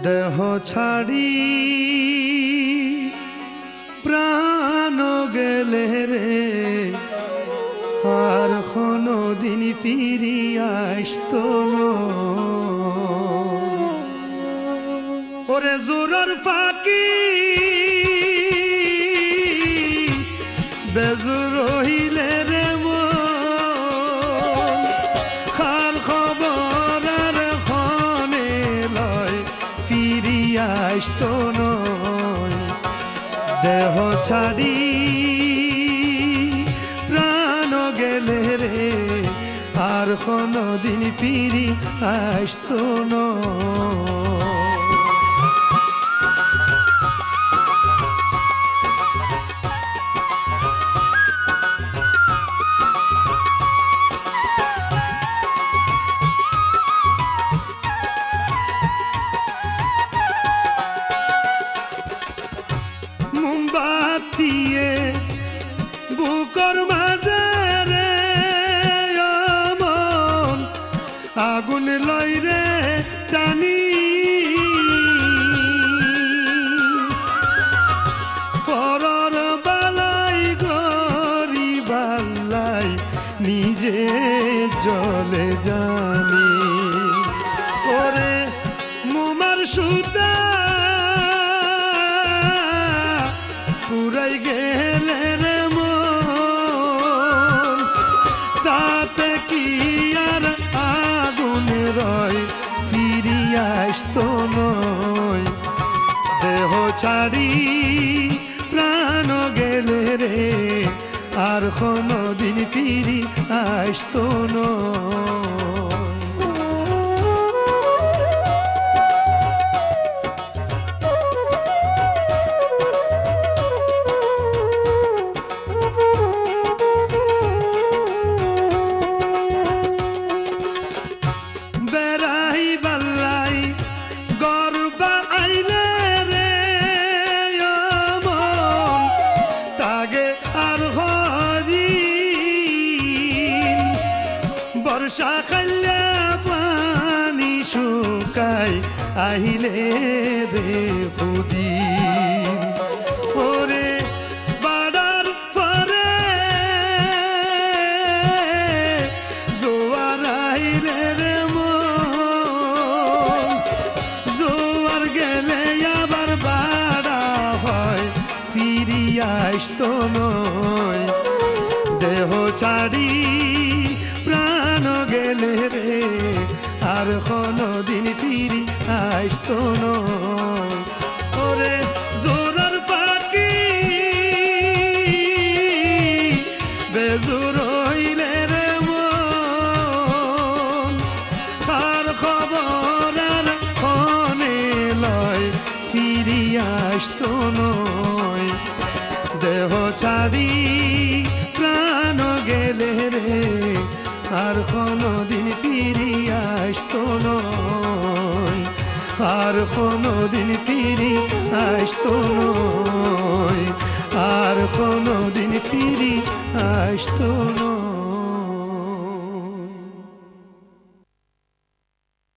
দেহ ছাড়ি প্রাণ গেলে রে আর কোনো দিন ফিরিয়া আসতো না। ওরে জোরের ফাঁকি বেজুর হইলে রে মন খার খবর আর খনে লয় ফিরিয়া আসতো নয়। দেহ ছাড়ি প্রাণ গেলে রে আর কোনো দিন ফিরি আসতো নয়। মোমবাতিয়ে বুকর মাঝে রে মন আগুন লই রে টানি পরর বালাই গরি বালাই নিজে জলে জানি। ওরে মোমার সুতা পুরাই গেলে রে মন তাতে কি আর আগুন রয় ফিরিয়া আসতো নয়। দেহ ছাড়ি প্রাণ গেলে রে আর কোনো দিন ফিরি আসতো নয়। বর্ষা কাল্লা পানি শুকাই আহিলে রে খুদিন। ওরে বাড়ার পরে জোয়ার আহিলে রে মন জোয়ার গেলে আবার বাড়া হয় ফিরিয়া আসতো নয়। দেহ ছাড়ি প্রাণ গেলে রে আর কোনো দিন ফিরি আসতো নয়। ওরে জোরের ফাঁকি বেজুর হইলে রে মন আর খবর আর খনে লয় ফিরিয়া আসতো নয়। দেহ ছাড়ি প্রাণ গেলে রে আর কোনো দিন ফিরিয়া আসতো নয়। আর কোনো দিন ফিরি আসতো নয়। আর কোনো দিন ফিরি আসতো